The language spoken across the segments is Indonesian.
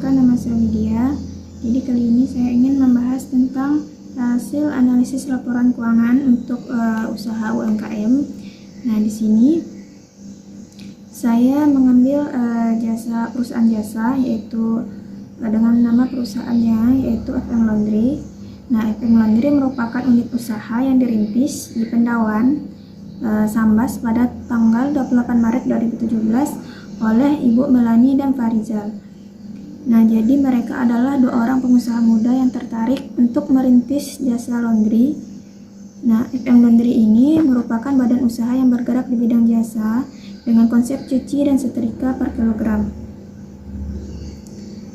Perkenalkan, nama saya Widya. Jadi kali ini saya ingin membahas tentang hasil analisis laporan keuangan untuk usaha UMKM. Nah, di sini saya mengambil perusahaan jasa, yaitu dengan nama perusahaannya yaitu FM Laundry. Nah, FM Laundry merupakan unit usaha yang dirintis di Pendawan, Sambas pada tanggal 28 Maret 2017 oleh Ibu Melani dan Farizal. Nah, jadi mereka adalah dua orang pengusaha muda yang tertarik untuk merintis jasa laundry. Nah, FM Laundry ini merupakan badan usaha yang bergerak di bidang jasa dengan konsep cuci dan setrika per kilogram.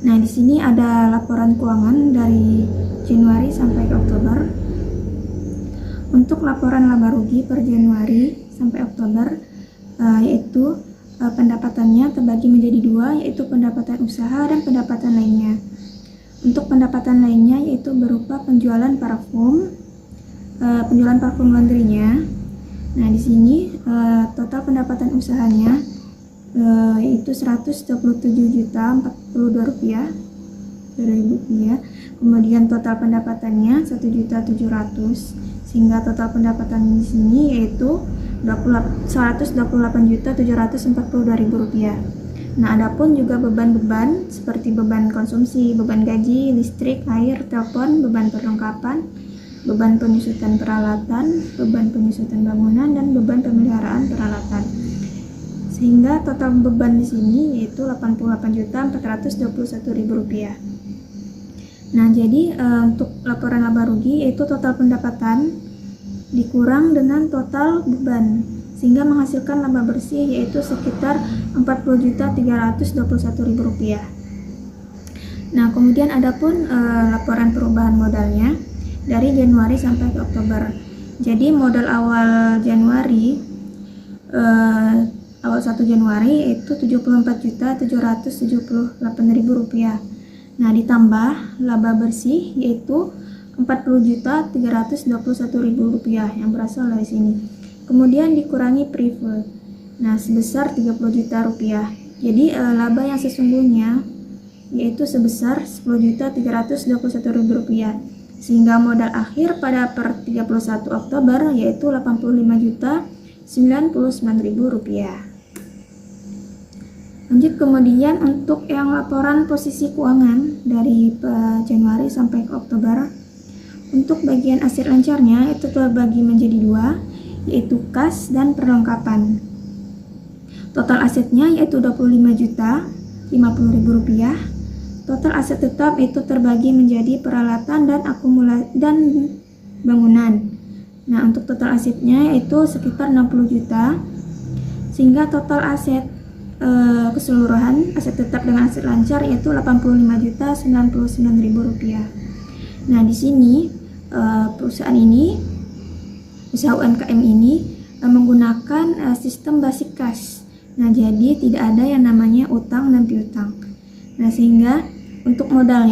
Nah, di sini ada laporan keuangan dari Januari sampai ke Oktober. Untuk laporan laba rugi per Januari sampai Oktober, yaitu pendapatannya terbagi menjadi dua, yaitu pendapatan usaha dan pendapatan lainnya. Untuk pendapatan lainnya yaitu berupa penjualan parfum laundrynya. Nah, di sini total pendapatan usahanya yaitu Rp127.042.000. Kemudian total pendapatannya Rp1.700.000, sehingga total pendapatan di sini yaitu Rp128.742.000. Nah, adapun juga beban-beban seperti beban konsumsi, beban gaji, listrik, air, telepon, beban perlengkapan, beban penyusutan peralatan, beban penyusutan bangunan, dan beban pemeliharaan peralatan. Sehingga total beban di sini yaitu Rp88.421.000. Nah, jadi untuk laporan laba rugi yaitu total pendapatan dikurang dengan total beban, sehingga menghasilkan laba bersih yaitu sekitar Rp40.321.000. Nah, kemudian adapun laporan perubahan modalnya dari Januari sampai ke Oktober. Jadi modal awal Januari awal 1 Januari itu Rp74.778.000. Nah, ditambah laba bersih yaitu Rp40.321.000 yang berasal dari sini. Kemudian dikurangi prive. Nah, sebesar Rp30 juta. Jadi laba yang sesungguhnya yaitu sebesar Rp10.321.000. Sehingga modal akhir pada per 31 Oktober yaitu Rp85.099.000. Lanjut, kemudian untuk yang laporan posisi keuangan dari Januari sampai ke Oktober, untuk bagian aset lancarnya itu terbagi menjadi dua, yaitu kas dan perlengkapan. Total asetnya yaitu Rp25.050.000. Total aset tetap itu terbagi menjadi peralatan dan dan bangunan. Nah, untuk total asetnya yaitu sekitar 60 juta, sehingga total aset keseluruhan aset tetap dengan aset lancar yaitu Rp85.099.000. Nah, di sini perusahaan ini, usaha UMKM ini menggunakan sistem basic cash. Nah, jadi tidak ada yang namanya utang dan piutang. Nah, sehingga untuk modal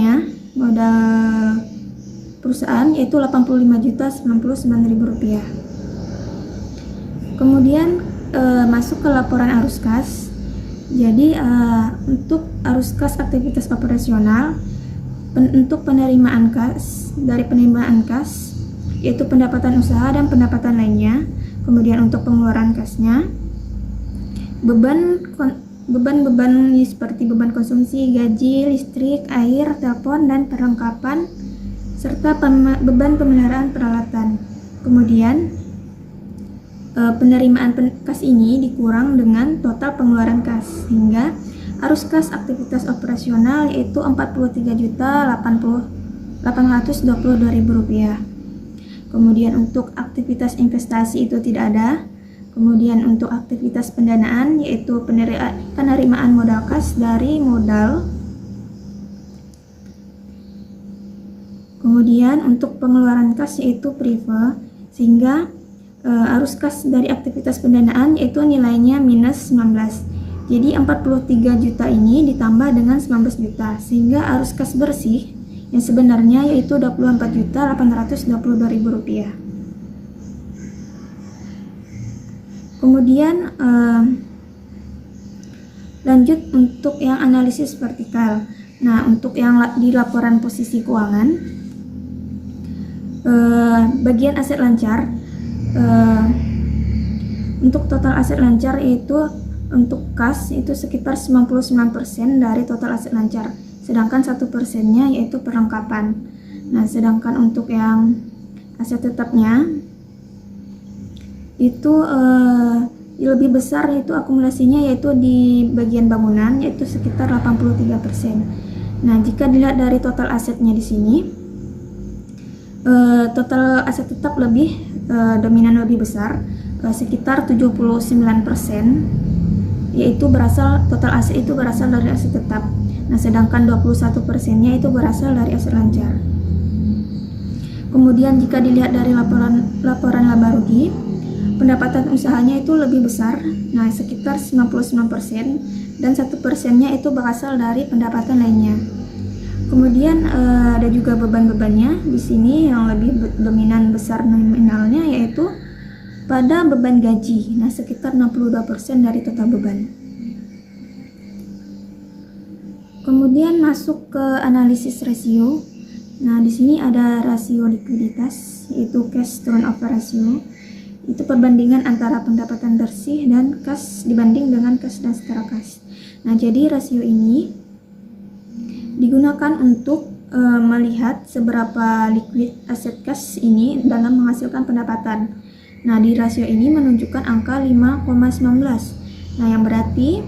perusahaan yaitu Rp85.099.000. Kemudian masuk ke laporan arus kas. Jadi untuk arus kas aktivitas operasional, untuk penerimaan kas yaitu pendapatan usaha dan pendapatan lainnya. Kemudian untuk pengeluaran kasnya, beban seperti beban konsumsi, gaji, listrik, air, telepon, dan perlengkapan, serta beban pemeliharaan peralatan. Kemudian penerimaan kas ini dikurang dengan total pengeluaran kas, sehingga arus kas aktivitas operasional yaitu Rp43.822.000. Kemudian untuk aktivitas investasi itu tidak ada. Kemudian untuk aktivitas pendanaan yaitu penerimaan modal kas dari modal. Kemudian untuk pengeluaran kas yaitu prive, sehingga arus kas dari aktivitas pendanaan yaitu nilainya minus 19. Jadi 43 juta ini ditambah dengan 19 juta, sehingga arus kas bersih yang sebenarnya yaitu Rp24.822.000. Kemudian lanjut untuk yang analisis vertikal. Nah, untuk yang di laporan posisi keuangan, bagian aset lancar, untuk total aset lancar yaitu untuk kas itu sekitar 99% dari total aset lancar, sedangkan 1%-nya yaitu perlengkapan. Nah, sedangkan untuk yang aset tetapnya itu lebih besar, yaitu akumulasinya yaitu di bagian bangunan yaitu sekitar 83%. Nah, jika dilihat dari total asetnya di sini, total aset tetap lebih dominan lebih besar, sekitar 79%, yaitu total aset itu berasal dari aset tetap. Nah, sedangkan 21%-nya itu berasal dari aset lancar. Kemudian jika dilihat dari laporan laba rugi, pendapatan usahanya itu lebih besar, nah sekitar 99%, dan 1%-nya itu berasal dari pendapatan lainnya. Kemudian ada juga beban-bebannya di sini yang lebih dominan besar nominalnya yaitu pada beban gaji, nah sekitar 62% dari total beban. Kemudian masuk ke analisis rasio. Nah, di sini ada rasio likuiditas, yaitu cash turnover ratio. Itu perbandingan antara pendapatan bersih dan kas dibanding dengan kas dan setara kas. Nah, jadi rasio ini digunakan untuk melihat seberapa liquid aset kas ini dalam menghasilkan pendapatan. Nah, di rasio ini menunjukkan angka 5,19. Nah, yang berarti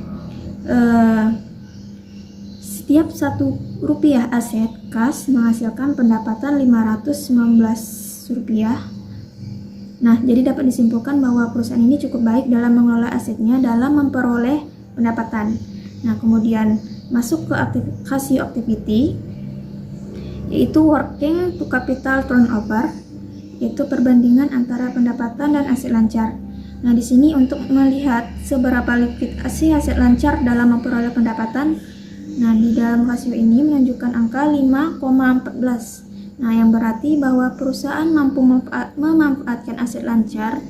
setiap Rp1 aset kas menghasilkan pendapatan Rp519. Nah, jadi dapat disimpulkan bahwa perusahaan ini cukup baik dalam mengelola asetnya dalam memperoleh pendapatan. Nah, kemudian masuk ke rasio activity, yaitu working to capital turnover, yaitu perbandingan antara pendapatan dan aset lancar. Nah, di sini untuk melihat seberapa liquid aset lancar dalam memperoleh pendapatan. Nah, di dalam rasio ini menunjukkan angka 5,14. Nah, yang berarti bahwa perusahaan mampu memanfaatkan aset lancar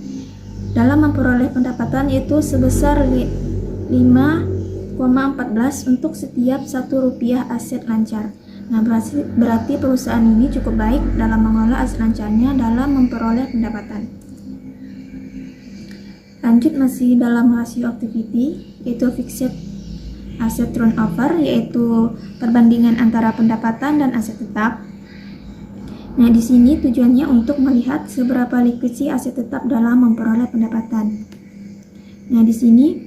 dalam memperoleh pendapatan yaitu sebesar 5,14 untuk setiap Rp1 aset lancar. Nah, berarti perusahaan ini cukup baik dalam mengelola aset lancarnya dalam memperoleh pendapatan. Lanjut masih dalam rasio activity, yaitu fixed asset turnover, yaitu perbandingan antara pendapatan dan aset tetap. Nah, di sini tujuannya untuk melihat seberapa liquid si aset tetap dalam memperoleh pendapatan. Nah, di sini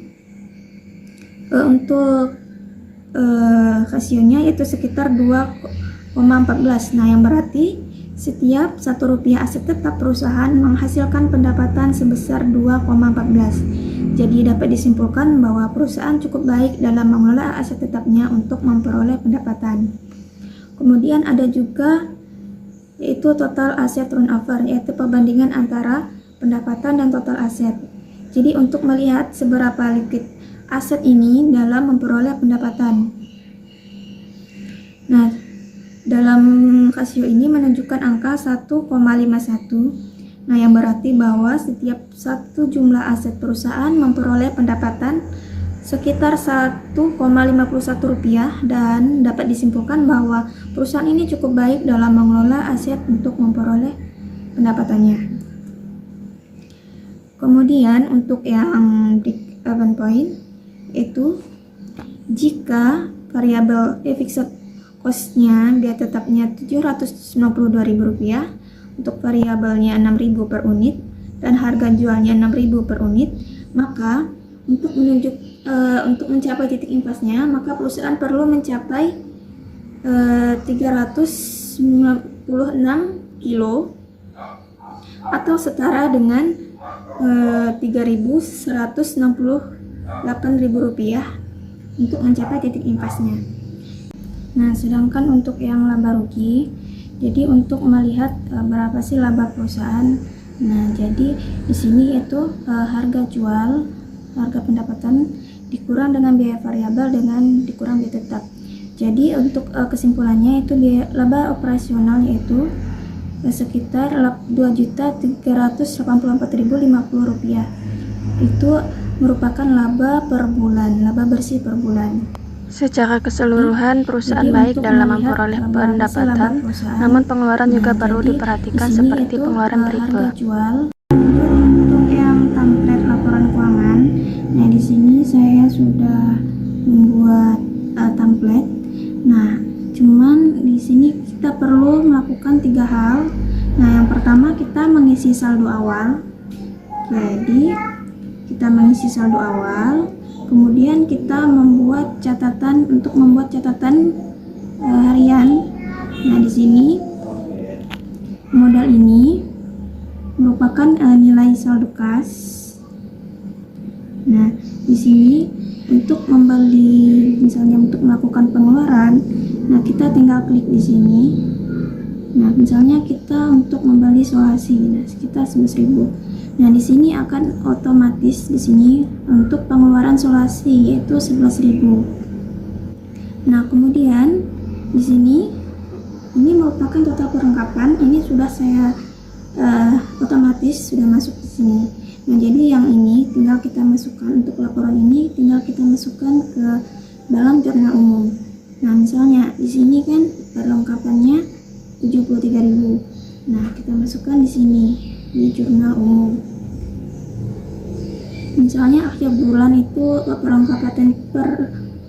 untuk rasionya yaitu sekitar 2,14. Nah, yang berarti setiap Rp1 aset tetap perusahaan menghasilkan pendapatan sebesar 2,14. Jadi dapat disimpulkan bahwa perusahaan cukup baik dalam mengelola aset tetapnya untuk memperoleh pendapatan. Kemudian ada juga yaitu total asset turnover, yaitu perbandingan antara pendapatan dan total aset. Jadi untuk melihat seberapa liquid aset ini dalam memperoleh pendapatan. Nah, dalam rasio ini menunjukkan angka 1,51. Nah, yang berarti bahwa setiap satu jumlah aset perusahaan memperoleh pendapatan sekitar Rp1,51 dan dapat disimpulkan bahwa perusahaan ini cukup baik dalam mengelola aset untuk memperoleh pendapatannya. Kemudian untuk yang break-even point itu jika variabel fixed cost-nya biaya tetapnya Rp792.000, untuk variabelnya Rp6.000 per unit dan harga jualnya Rp6.000 per unit, maka untuk mencapai titik impasnya, maka perusahaan perlu mencapai 396 kilo atau setara dengan Rp3.168.000 untuk mencapai titik impasnya. Nah, sedangkan untuk yang laba rugi, jadi untuk melihat berapa sih laba perusahaan. Nah, jadi di sini yaitu harga jual, harga pendapatan dikurang dengan biaya variabel dengan dikurang biaya tetap. Jadi untuk kesimpulannya itu biaya laba operasional yaitu sekitar Rp2.384.050. Itu merupakan laba per bulan, laba bersih per bulan. Secara keseluruhan, perusahaan Jadi baik untuk dalam melihat memperoleh hasil laba pendapatan, perusahaan, namun pengeluaran juga perlu jadi diperhatikan di sini seperti itu, pengeluaran berikut. harga jual. Untuk yang template laporan keuangan, nah di sini saya sudah membuat template. Nah, cuman di sini kita perlu melakukan 3 hal. Nah, yang pertama kita mengisi saldo awal. Jadi kita mengisi saldo awal, kemudian kita membuat catatan untuk membuat catatan harian. Nah, di sini modal ini merupakan nilai saldo kas. Nah, di sini untuk membeli, misalnya untuk melakukan pengeluaran, nah kita tinggal klik di sini. Nah, misalnya kita untuk membeli solasi, nah sekitar 11.000. Nah, di sini akan otomatis di sini untuk pengeluaran solasi yaitu 11.000. Nah, kemudian di sini ini merupakan total perlengkapan. Ini sudah saya otomatis sudah masuk di sini. Nah, jadi yang ini tinggal kita masukkan untuk laporan ini, tinggal kita masukkan ke dalam jurnal umum. Nah, misalnya di sini kan perlengkapannya 73.000. Nah, kita masukkan di sini di jurnal umum. Misalnya akhir bulan itu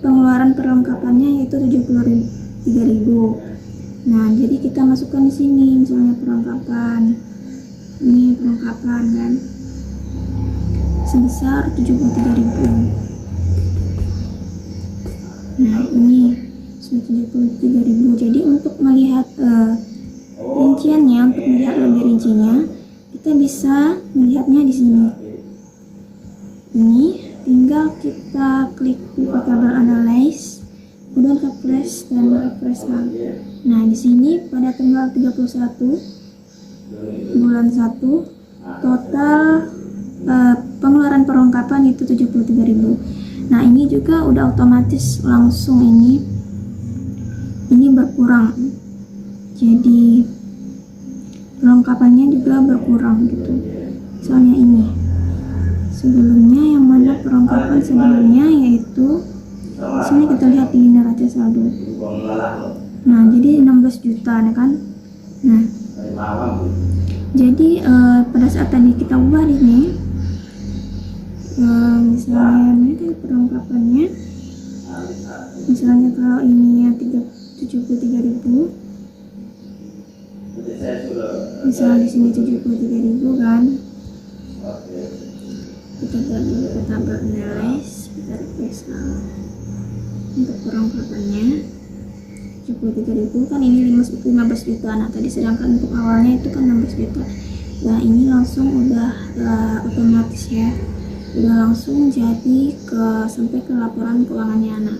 pengeluaran perlengkapannya yaitu 73.000. Nah, jadi kita masukkan di sini misalnya perlengkapan. Ini perlengkapan kan sebesar 73.000. Nah, ini sudah 73.000. Jadi untuk melihat rinciannya, untuk melihat lebih rincinya, kita bisa melihatnya di sini. Ini tinggal kita klik pivot table analyze, kemudian refresh dan refresh all. Nah, di sini pada tanggal 31 bulan 1 total pengeluaran perlengkapan itu 73.000. Nah, ini juga udah otomatis langsung ini berkurang. Jadi perlengkapannya juga berkurang gitu. Misalnya ini sebelumnya, yang mana perlengkapan sebelumnya yaitu sini kita lihat di neraca saldo. Nah, jadi 16 juta kan. Nah, jadi pada saat tadi kita ubah ini misalnya ini kan perlengkapannya, misalnya kalau ini 73.000, misalnya di sini 73.000 kan, kita bagi ke tabel analyze, kita refresh untuk perlengkapannya 73.000 kan, ini 15 juta. Nah, tadi sedangkan untuk awalnya itu kan 16 juta. Nah, ini langsung udah otomatis ya, udah langsung jadi sampai ke laporan keuangannya anak.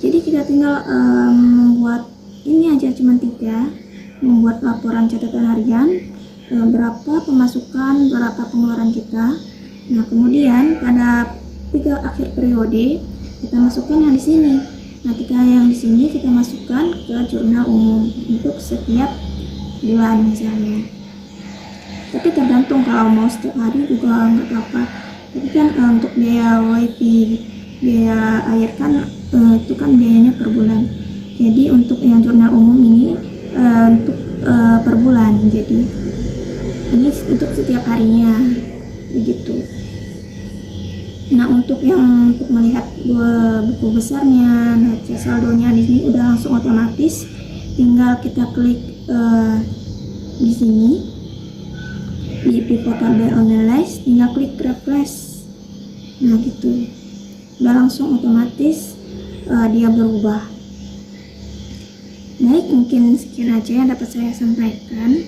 Jadi kita tinggal membuat ini aja, cuma 3, membuat laporan catatan harian, berapa pemasukan, berapa pengeluaran kita. Nah, kemudian pada 3 akhir periode kita masukkan yang di sini. Nah, yang di sini kita masukkan ke jurnal umum untuk setiap bulan misalnya. Tapi tergantung, kalau mau setiap hari juga nggak apa-apa. Tapi kan untuk biaya wifi, biaya air kan itu kan biayanya per bulan. Jadi untuk yang jurnal umum ini untuk per bulan. Jadi ini untuk setiap harinya begitu. Nah, untuk melihat buku besarnya, neraca saldonya di sini udah langsung otomatis. Tinggal kita klik di sini di pivot table analyze, tinggal klik refresh. Nah, gitu. Udah langsung otomatis dia berubah. Baik, mungkin sekian aja yang dapat saya sampaikan.